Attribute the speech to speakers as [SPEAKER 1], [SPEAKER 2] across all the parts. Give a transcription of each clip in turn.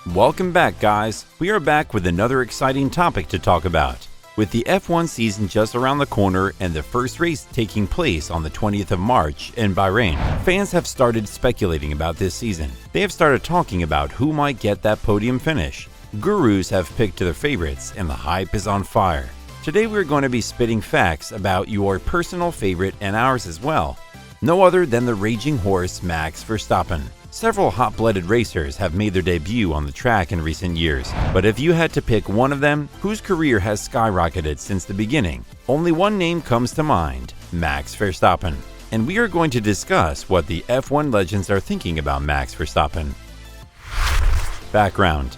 [SPEAKER 1] Welcome back, guys. We are back with another exciting topic to talk about. With the F1 season just around the corner and the first race taking place on the 20th of March in Bahrain, fans have started speculating about this season. They have started talking about who might get that podium finish. Gurus have picked their favorites and the hype is on fire. Today we're going to be spitting facts about your personal favorite and ours as well. No other than the raging horse Max Verstappen. Several hot-blooded racers have made their debut on the track in recent years, but if you had to pick one of them whose career has skyrocketed since the beginning, only one name comes to mind: Max Verstappen. And we are going to discuss what the F1 legends are thinking about Max Verstappen. Background: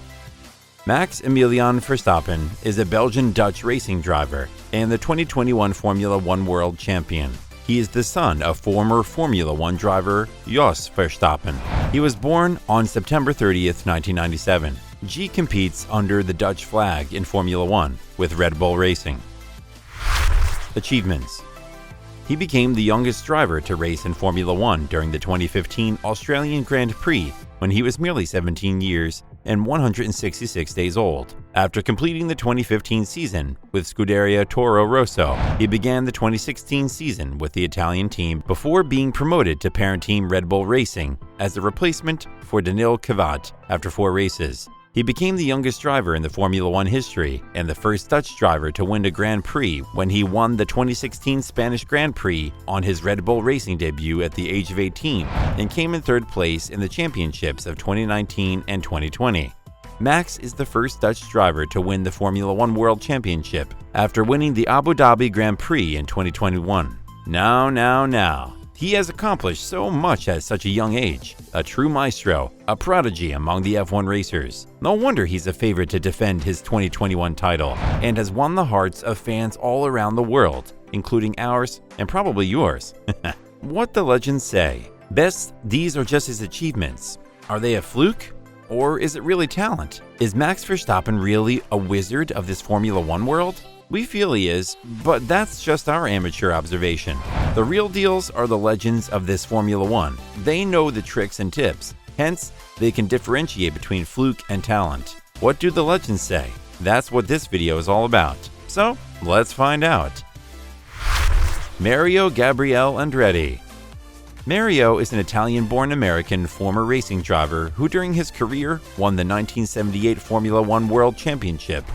[SPEAKER 1] Max Emilian Verstappen is a Belgian-Dutch racing driver and the 2021 Formula One World Champion. He is the son of former Formula One driver Jos Verstappen. He was born on September 30th, 1997. G competes under the Dutch flag in Formula One with Red Bull Racing. Achievements: he became the youngest driver to race in Formula One during the 2015 Australian Grand Prix when he was merely 17 years and 166 days old. After completing the 2015 season with Scuderia Toro Rosso, he began the 2016 season with the Italian team before being promoted to parent team Red Bull Racing as a replacement for Daniil Kvyat after 4 races. He became the youngest driver in the Formula One history and the first Dutch driver to win a Grand Prix when he won the 2016 Spanish Grand Prix on his Red Bull Racing debut at the age of 18 and came in 3rd place in the championships of 2019 and 2020. Max is the first Dutch driver to win the Formula One World Championship after winning the Abu Dhabi Grand Prix in 2021. Now. He has accomplished so much at such a young age. A true maestro, a prodigy among the F1 racers. No wonder he's a favorite to defend his 2021 title and has won the hearts of fans all around the world, including ours and probably yours. What the legends say: best, these are just his achievements. Are they a fluke? Or is it really talent? Is Max Verstappen really a wizard of this Formula One world? We feel he is, but that's just our amateur observation. The real deals are the legends of this Formula One. They know the tricks and tips, hence they can differentiate between fluke and talent. What do the legends say? That's what this video is all about. So, let's find out. Mario Gabriele Andretti. Mario is an Italian-born American former racing driver who during his career won the 1978 Formula One World Championship,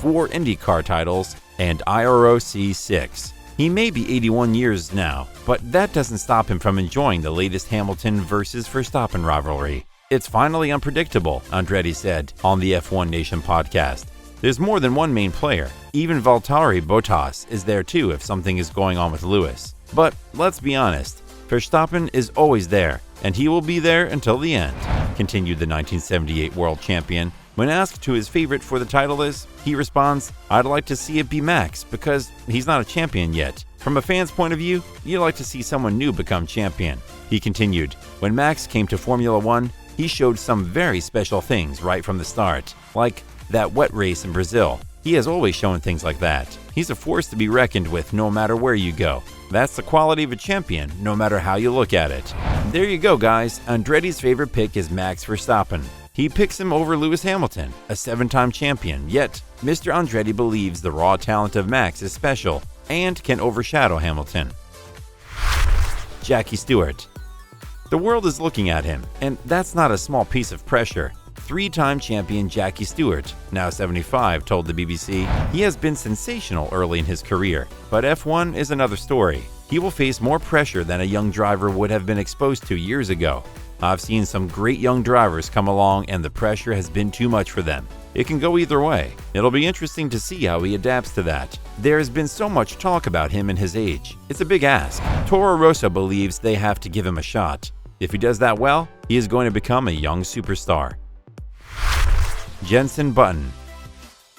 [SPEAKER 1] 4 IndyCar titles, and IROC 6. He may be 81 years now, but that doesn't stop him from enjoying the latest Hamilton versus Verstappen rivalry. It's finally unpredictable, Andretti said on the F1 Nation podcast. There's more than one main player. Even Valtteri Bottas is there too if something is going on with Lewis. But let's be honest, Verstappen is always there, and he will be there until the end, continued the 1978 world champion. When asked who his favorite for the title is, he responds, "I'd like to see it be Max because he's not a champion yet. From a fan's point of view, you'd like to see someone new become champion." He continued, "When Max came to Formula One, he showed some very special things right from the start, like that wet race in Brazil. He has always shown things like that. He's a force to be reckoned with no matter where you go. That's the quality of a champion, no matter how you look at it." There you go, guys. Andretti's favorite pick is Max Verstappen. He picks him over Lewis Hamilton, a 7-time champion, yet Mr. Andretti believes the raw talent of Max is special and can overshadow Hamilton. Jackie Stewart. The world is looking at him, and that's not a small piece of pressure. 3-time champion Jackie Stewart, now 75, told the BBC he has been sensational early in his career, but F1 is another story. He will face more pressure than a young driver would have been exposed to years ago. I've seen some great young drivers come along and the pressure has been too much for them. It can go either way. It'll be interesting to see how he adapts to that. There has been so much talk about him and his age. It's a big ask. Toro Rosso believes they have to give him a shot. If he does that well, he is going to become a young superstar. Jensen Button.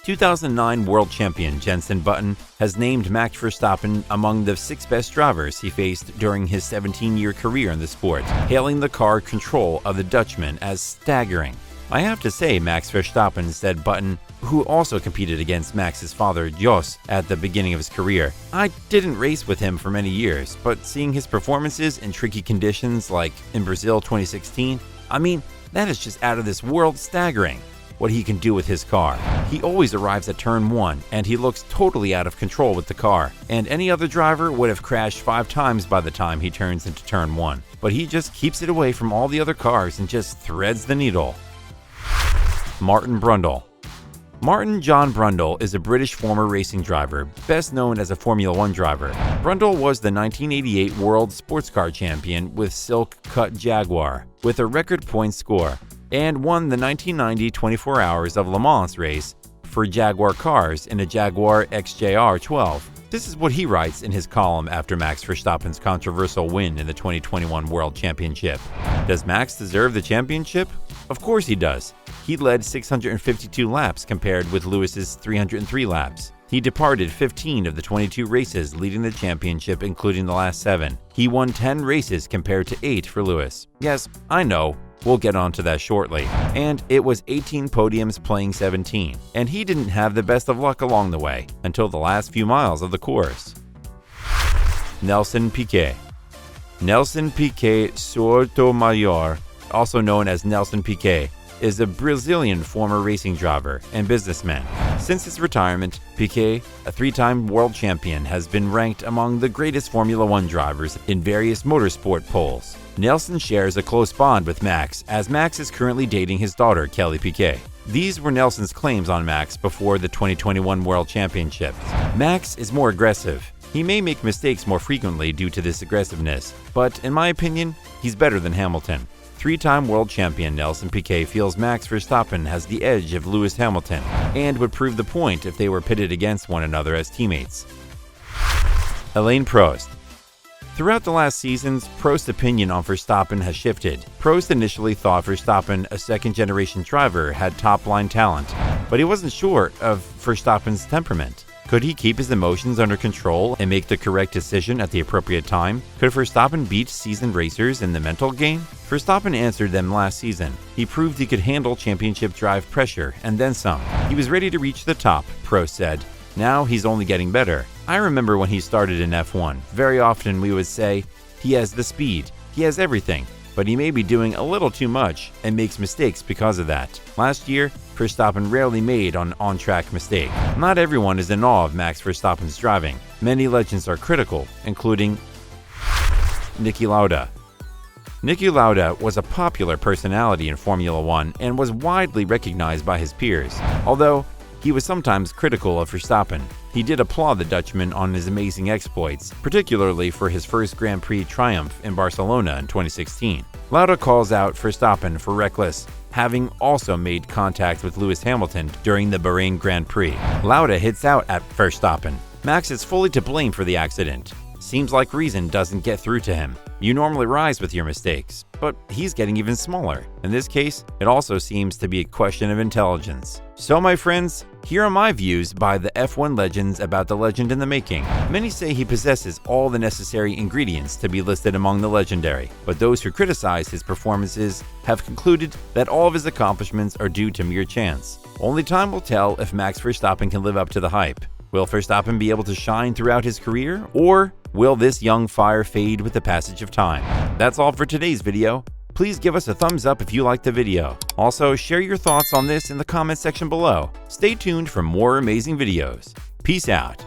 [SPEAKER 1] 2009 world champion Jensen Button has named Max Verstappen among the 6 best drivers he faced during his 17-year career in the sport, hailing the car control of the Dutchman as staggering. "I have to say, Max Verstappen," said Button, who also competed against Max's father Jos at the beginning of his career. "I didn't race with him for many years, but seeing his performances in tricky conditions like in Brazil 2016, that is just out of this world staggering. what he can do with his car. He always arrives at turn 1 and he looks totally out of control with the car, and any other driver would have crashed 5 times by the time he turns into turn 1. But he just keeps it away from all the other cars and just threads the needle. Martin Brundle. Martin John Brundle is a British former racing driver, best known as a Formula One driver. Brundle was the 1988 World Sports Car Champion with Silk Cut Jaguar, with a record point score, and won the 1990 24 Hours of Le Mans race for Jaguar cars in a Jaguar XJR 12. This is what he writes in his column after Max Verstappen's controversial win in the 2021 World Championship. Does Max deserve the championship? Of course he does. He led 652 laps compared with Lewis's 303 laps. He departed 15 of the 22 races leading the championship, including the last 7. He won 10 races compared to 8 for Lewis. Yes, I know. We'll get onto that shortly. And it was 18 podiums playing 17, and he didn't have the best of luck along the way until the last few miles of the course. Nelson Piquet. Nelson Piquet Sotomayor, also known as Nelson Piquet, is a Brazilian former racing driver and businessman. Since his retirement, Piquet, a 3-time world champion, has been ranked among the greatest Formula One drivers in various motorsport polls. Nelson shares a close bond with Max, as Max is currently dating his daughter, Kelly Piquet. These were Nelson's claims on Max before the 2021 World Championship. Max is more aggressive. He may make mistakes more frequently due to this aggressiveness, but in my opinion, he's better than Hamilton. 3-time world champion Nelson Piquet feels Max Verstappen has the edge of Lewis Hamilton and would prove the point if they were pitted against one another as teammates. Alain Prost. Throughout the last seasons, Prost's opinion on Verstappen has shifted. Prost initially thought Verstappen, a second-generation driver, had top-line talent, but he wasn't sure of Verstappen's temperament. Could he keep his emotions under control and make the correct decision at the appropriate time? Could Verstappen beat seasoned racers in the mental game? Verstappen answered them last season. He proved he could handle championship drive pressure and then some. He was ready to reach the top, Prost said. Now he's only getting better. I remember when he started in F1. Very often we would say, he has the speed, he has everything, but he may be doing a little too much and makes mistakes because of that. Last year, Verstappen rarely made an on-track mistake. Not everyone is in awe of Max Verstappen's driving. Many legends are critical, including Niki Lauda. Niki Lauda was a popular personality in Formula One and was widely recognized by his peers. Although he was sometimes critical of Verstappen, he did applaud the Dutchman on his amazing exploits, particularly for his first Grand Prix triumph in Barcelona in 2016. Lauda calls out Verstappen for reckless, having also made contact with Lewis Hamilton during the Bahrain Grand Prix. Lauda hits out at Verstappen. Max is fully to blame for the accident. Seems like reason doesn't get through to him. You normally rise with your mistakes, but he's getting even smaller. In this case, it also seems to be a question of intelligence. So my friends, here are my views by the F1 legends about the legend in the making. Many say he possesses all the necessary ingredients to be listed among the legendary, but those who criticize his performances have concluded that all of his accomplishments are due to mere chance. Only time will tell if Max Verstappen can live up to the hype. Will Verstappen be able to shine throughout his career, or will this young fire fade with the passage of time? That's all for today's video. Please give us a thumbs up if you liked the video. Also, share your thoughts on this in the comment section below. Stay tuned for more amazing videos. Peace out.